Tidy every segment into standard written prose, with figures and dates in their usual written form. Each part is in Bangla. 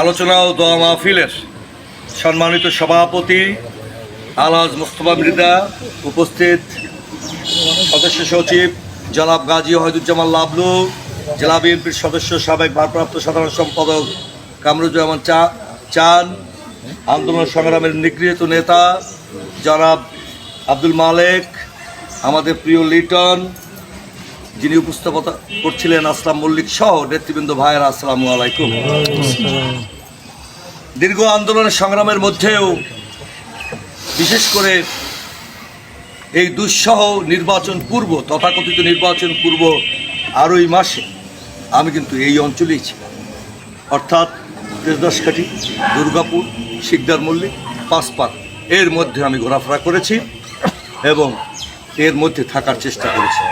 আলোচনা ও দোয়া মাহফিলের সম্মানিত সভাপতি আলহাজ মোস্তফা মৃদা, উপস্থিত সদস্য সচিব জনাব গাজী ওয়াহিদুজ্জামান লাবলু, জেলা বিএনপির সদস্য সাবেক ভারপ্রাপ্ত সাধারণ সম্পাদক কামরুজ্জামান চান, আন্দোলন সংগ্রামের নিগৃহীত নেতা জনাব আব্দুল মালেক, আমাদের প্রিয় লিটন যিনি উপস্থাপনা করছিলেন, আসলাম মল্লিক সহ নেতৃবৃন্দ ভাইয়েরা, আসসালামু আলাইকুম। দীর্ঘ আন্দোলনের সংগ্রামের মধ্যেও বিশেষ করে এই দুঃসহ নির্বাচন পূর্ব, তথাকথিত নির্বাচন পূর্ব আরই মাসে আমি কিন্তু এই অঞ্চলেই ছিলাম, অর্থাৎ তেজদাসকাঠি, দুর্গাপুর, শিকদার মল্লিক, পাঁচপাত এর মধ্যে আমি ঘোরাফেরা করেছি এবং এর মধ্যে থাকার চেষ্টা করেছি।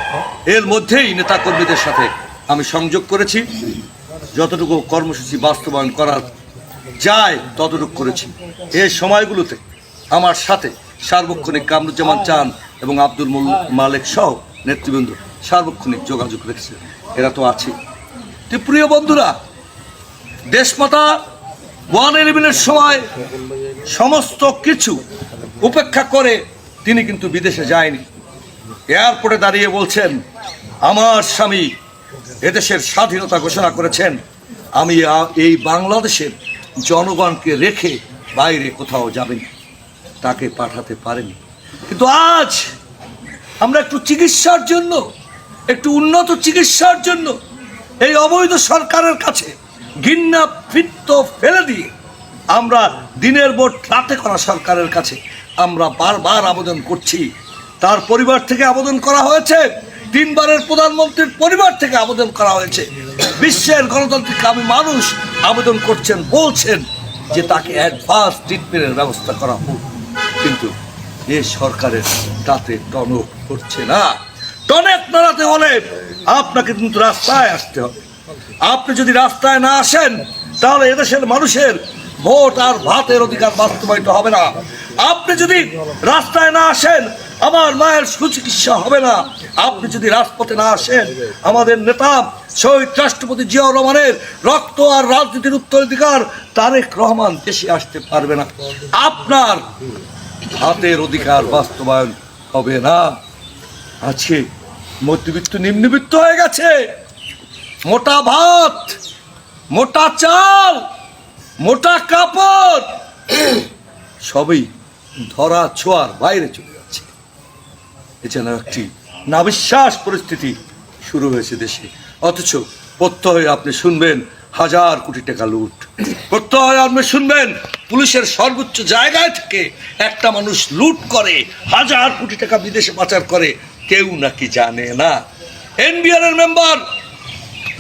এর মধ্যেই নেতাকর্মীদের সাথে আমি সংযোগ করেছি, যতটুকু কর্মসূচি বাস্তবায়ন করা যায় ততটুকু করেছি। এই সময়গুলোতে আমার সাথে সার্বক্ষণিক কামরুজ্জামান চান এবং আব্দুল মালেক সহ নেতৃবৃন্দ সার্বক্ষণিক যোগাযোগ রেখেছে, এরা তো আছে। তো প্রিয় বন্ধুরা, দেশমাতা 111-এর সময় সমস্ত কিছু উপেক্ষা করে তিনি কিন্তু বিদেশে যায়নি। এয়ারপোর্টে দাঁড়িয়ে বলছেন, আমার স্বামী এদেশের স্বাধীনতা ঘোষণা করেছেন, আমি এই বাংলাদেশের জনগণকে রেখে বাইরে কোথাও যাবেন, তাকে পাঠাতে পারেনি। কিন্তু আজ আমরা একটু চিকিৎসার জন্য, একটু উন্নত চিকিৎসার জন্য এই অবৈধ সরকারের কাছে ঘৃণা ফিত্ত ফেলে দিয়ে আমরা দিনের ভোট রাতে করা সরকারের কাছে আমরা বারবার আবেদন করছি। তার পরিবার থেকে আবেদন করা হয়েছে, 3 বারের প্রধানমন্ত্রীর পরিবার থেকে আবেদন করা হয়েছে, বিশ্বের গণতান্ত্রিক মানুষ আবেদন করছেন, বলছেন যে তাকে অ্যাডভান্স ট্রিটমেন্টের ব্যবস্থা করা হোক। কিন্তু এ সরকারের তাতে টনক করছে না। টনক নাড়াতে হলে আপনাকে কিন্তু রাস্তায় আসতে হবে। আপনি যদি রাস্তায় না আসেন তাহলে এদেশের মানুষের ভোট আর ভাতের অধিকার বাস্তবায়িত হবে না। আপনি যদি রাস্তায় না আসেন আমার মায়ের সুচিকিৎসা হবে না। আপনি যদি রাজপথে না আসেন আমাদের নেতা শহীদ রাষ্ট্রপতি জিয়াউর রহমানের রক্ত আর রাজনীতির উত্তরাধিকার তারেক রহমান দেশে আসতে পারবে না। আপনার ভাতের অধিকার বাস্তবায়ন হবে না। আজকে মধ্যবিত্ত নিম্নবিত্ত হয়ে গেছে, মোটা ভাত, মোটা চাল, মোটা কাপড় সবই ধরা ছোঁয়ার বাইরে চলে যাচ্ছে। এছাড়া একটি নাবিশ্বাস পরিস্থিতি শুরু হয়েছে দেশে, অথচ প্রত্যহে আপনি শুনবেন 1000 কোটি টাকা লুট, প্রত্যহে আপনি শুনবেন পুলিশের সর্বোচ্চ জায়গায় থেকে একটা মানুষ লুট করে 1000 কোটি টাকা বিদেশে পাচার করে, কেউ নাকি জানে না। এনবিআর এর মেম্বার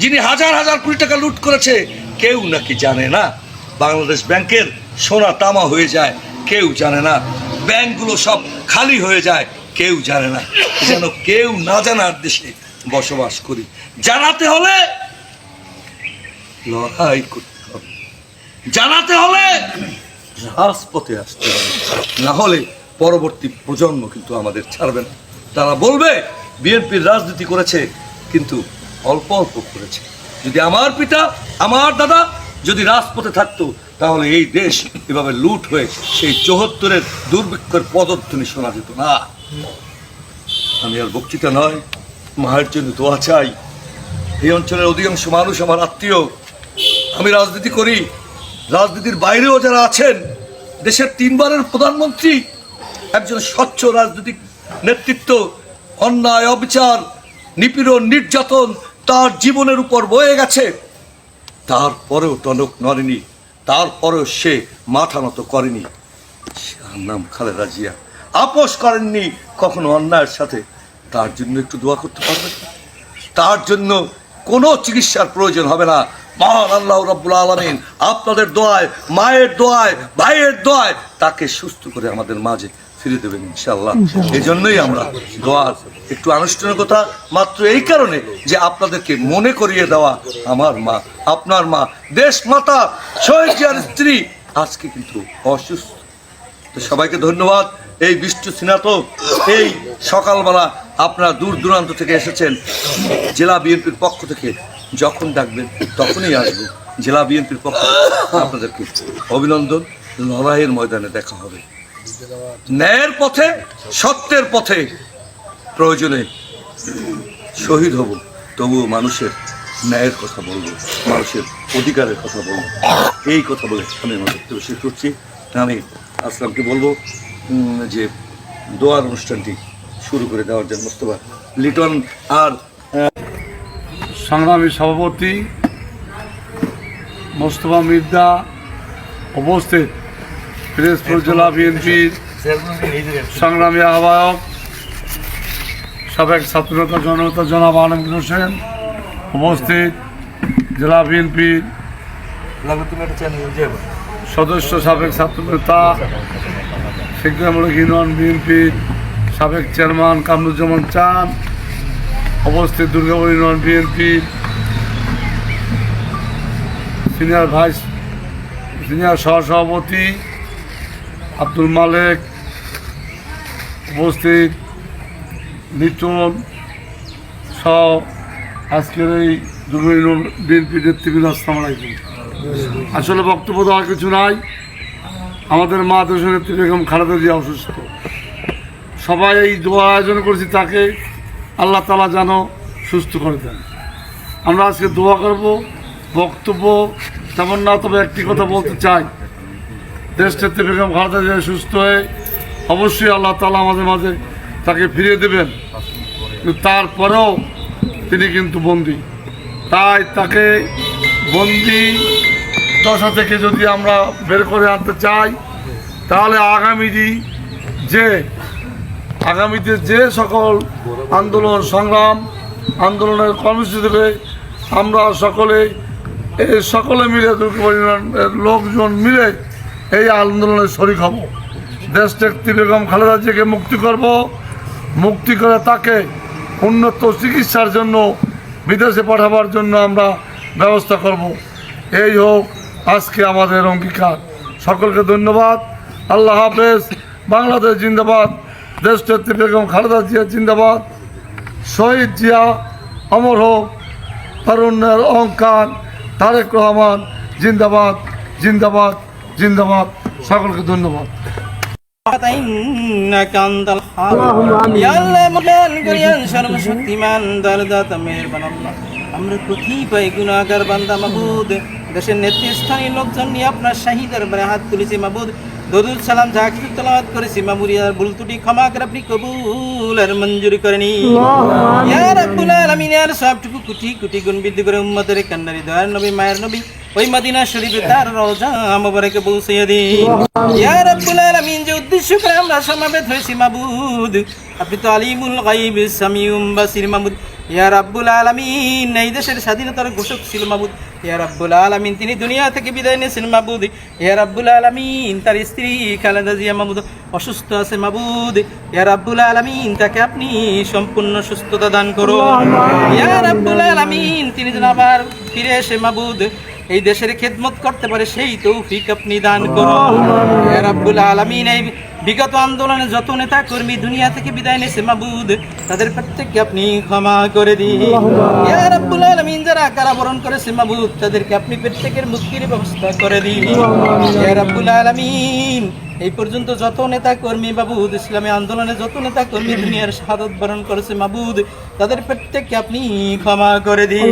যিনি 1000 কোটি টাকা লুট করেছে, কেউ নাকি জানে না। বাংলাদেশ ব্যাংকের সোনা তামা হয়ে যায়, কেউ জানে না। ব্যাংকগুলো সব খালি হয়ে যায়, কেউ জানে না। যেন কেউ না জানার দেশে বসবাস করি। জানাতে হলে লড়াই করতে হবে, জানাতে হলে রাজপথে আসতে হবে, না হলে পরবর্তী প্রজন্ম কিন্তু আমাদের ছাড়বে না। তারা বলবে বিএনপির রাজনীতি করেছে কিন্তু অল্প অল্প করেছে। যদি আমার পিতা, আমার দাদা যদি রাজপথে থাকতো তাহলে এই দেশ এভাবে লুট হয়ে সেই 74-এর দুর্ভিক্ষের পদধ্বনি শোনা যেত না। আমি আর বক্তৃতা নয়, মায়ের জন্য দোয়া চাই। এই অঞ্চলের অধিকাংশ মানুষ আমার আত্মীয়। আমি রাজনীতি করি, রাজনীতির বাইরেও যারা আছেন, দেশের 3 বারের প্রধানমন্ত্রী, একজন স্বচ্ছ রাজনৈতিক নেতৃত্ব, অন্যায় অবিচার নিপীড়ন নির্যাতন তার জীবনের উপর বয়ে গেছে, তারপরেও টনক নড়েনি, তারপরেও সে মাথা নত করেনি। নাম খালেদা জিয়া আপোষ করেননি কখনো অন্যায়ের সাথে। তার জন্য একটু দোয়া করতে পারবেন? তার জন্য কোনো চিকিৎসার প্রয়োজন হবে না। মহান আল্লাহ রাব্বুল আলামিন আপনাদের দোয়ায়, মায়ের দোয়ায়, ভাইয়ের দোয়ায় তাকে সুস্থ করে আমাদের মাঝে ফিরে দেবেন ইনশাআল্লাহ। এই জন্যই আমরা দোয়ার একটু আনুষ্ঠানিকতা মাত্র এই কারণে যে আপনাদেরকে মনে করিয়ে দেওয়া, আমার মা, আপনার মা, দেশ মাতা শহীদ জিয়ার স্ত্রী আজকে কিন্তু অসুস্থ। তো সবাইকে ধন্যবাদ। এই বৃষ্টি স্নাতক এই সকালবেলা আপনারা দূর দূরান্ত থেকে এসেছেন, জেলা বিএনপির পক্ষ থেকে যখন ডাকবেন তখনই আসবো। জেলা বিএনপির পক্ষ থেকে আপনাদেরকে অভিনন্দন। লড়াইয়ের ময়দানে দেখা হবে, ন্যায়ের পথে, সত্যের পথে, প্রয়োজনে শহীদ হব, তবুও মানুষের ন্যায়ের কথা বলবো, মানুষের অধিকারের কথা বলবো। এই কথা বলে আমি আমার বক্তব্য শেষ করছি। আমি আসলামকে বলবো যে দোয়ার অনুষ্ঠানটি শুরু করে দেওয়ার জন্য। মোস্তফা লিটন আর সংগ্রামী সভাপতি মোস্তফা মির্জা উপস্থিত, পিরোজপুর জেলা বিএনপির সংগ্রামী আহ্বায়ক সাবেক ছাত্রনেতা জননেতা জনাব আলমগীর হোসেন উপস্থিত, জেলা বিএনপির সদস্য সাবেক ছাত্রনেতা শিক্ষামূলক ইউনিয়ন বিএনপির সাবেক চেয়ারম্যান কামরুজ্জামান চান উপস্থিত, দুর্গাপুর ইউনিয়ন বিএনপির সিনিয়র সহসভাপতি আব্দুল মালেক উপস্থিত, লিটন সহ আজকের এই দুর্গাপুর ইউনিয়ন বিএনপির নেতৃবৃন্দ, আসসালামু আলাইকুম। আসলে বক্তব্য দেওয়ার কিছু নাই। আমাদের মা দেশ নেত্রী বেগম খালেদা জিয়া অসুস্থ, সবাই এই দোয়া আয়োজন করেছি তাকে আল্লাহ তাআলা যেন সুস্থ করে দেন। আমরা আজকে দোয়া করব, বক্তব্য তেমন না, তবে একটি কথা বলতে চাই, দেশ নেত্রী বেগম খালেদা জিয়া সুস্থ হয়ে অবশ্যই আল্লাহ তাআলা আমাদের মাঝে তাকে ফিরিয়ে দেবেন, কিন্তু তারপরেও তিনি কিন্তু বন্দী। তাই তাকে বন্দী দশা থেকে যদি আমরা বের করে আনতে চাই, তাহলে আগামীতে যে সকল আন্দোলন সংগ্রাম আন্দোলনের কর্মসূচি দেবে, আমরা সকলে মিলে দুর্গাপুর ইউনিয়নের লোকজন মিলে এই আন্দোলনে শরিক হব। দেশ নেত্রী বেগম খালেদা জিয়াকে মুক্তি করে তাকে উন্নত চিকিৎসার জন্য বিদেশে পাঠাবার জন্য আমরা ব্যবস্থা করব। এই হোক আজকে আমাদের অঙ্গীকার। সকলকে ধন্যবাদ। আল্লাহ হাফেজ। বাংলাদেশ জিন্দাবাদ। দেশ নেত্রী বেগম খালেদা জিয়া জিন্দাবাদ। শহীদ জিয়া অমর হোক। তরুণের অহংকার তারেক রহমান জিন্দাবাদ, জিন্দাবাদ, জিন্দাবাদ। সকলকে ধন্যবাদ। আমরা কতিপয় গুনাহগার বান্দা মাবুদ, দেশের নেতৃস্থানীয় লোকজন নিয়ে আপনার শাহী দরবারে হাত তুলেছি মাবুদ। দরুদ সালাম যা কিছু তেলাওয়াত করেছি মামুরিয়ার ভুল ত্রুটি ক্ষমা করে আপনি কবুল আর মঞ্জুর করেন ইয়া রাব্বুল আলামিন। আর সবটুকু কোটি কোটি গুণ বৃদ্ধি করে উম্মতের কান্নারি দয়ার নবী মায়ের নবী ওই মদিনা শরীফে তার রওজা মুবারকে পৌঁছিয়ে দিন ইয়া রাব্বুল আলামিন। যে উদ্দেশ্য করে আমরা সমাবেত হয়েছি মাবুদ, আপনি তো আলিমুল গায়ব সামিউম বাসির মাবুদ। ইয়া রাব্বুল আলামিন এই দেশের স্বাধীনতার ঘোষক ছিল মাবুদ। ইয়া রাব্বুল আলামিন তিনি দুনিয়া থেকে বিদায় নিয়েছেন মাবুদ। ইয়া রাব্বুল আলামিন তার স্ত্রী খালেদা জিয়া মাবুদ অসুস্থ আছে মাবুদ। ইয়া রাব্বুল আলামিন তাকে আপনি সম্পূর্ণ সুস্থতা দান করুন ইয়া রাব্বুল আলামিন। তিনি যেন আবার ফিরে এসে মাবুদ এই দেশের খেদমত করতে পারে সেই তৌফিক আপনি দান করুন ইয়া রাব্বুল আলামিন। এই বিগত আন্দোলনে যত নেতা কর্মী দুনিয়া থেকে বিদায় নিয়েছে মাবুদ, তাদের প্রত্যেককে আপনি ক্ষমা করে দিন ইয়া রাব্বুল আলামিন। যারা কারাবরণ করেছে মাবুদ, তাদেরকে আপনি প্রত্যেকের মুক্তির ব্যবস্থা করে দিন ইয়া রাব্বুল আলামিন। এই পর্যন্ত যত নেতা কর্মী মাবুদ, ইসলামী আন্দোলনে যত নেতা কর্মী দুনিয়ার শাহাদাত বরণ করেছে মাবুদ, তাদের প্রত্যেককে আপনি ক্ষমা করে দিন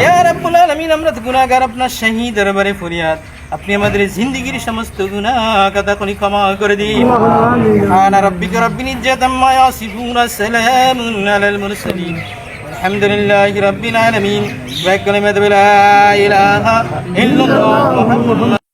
ইয়া রাব্বুল আলামিন। আমরা তো গুনাহগার, আপনার শাহী দরবারে ফরিয়াদ, আপনি আমাদের জিন্দেগীর সমস্ত গুনাহ কাদাকনি ক্ষমা করে দিন। সুবহানা রাব্বিকা রাব্বিল ইজ্জাতি আম্মা ইয়াসিফুন, সালামুন আলাল মুরসালিন, আলহামদুলিল্লাহি রাব্বিল আলামিন। ওয়া কালিমাতু লা ইলাহা ইল্লাল্লাহ মুহাম্মাদুর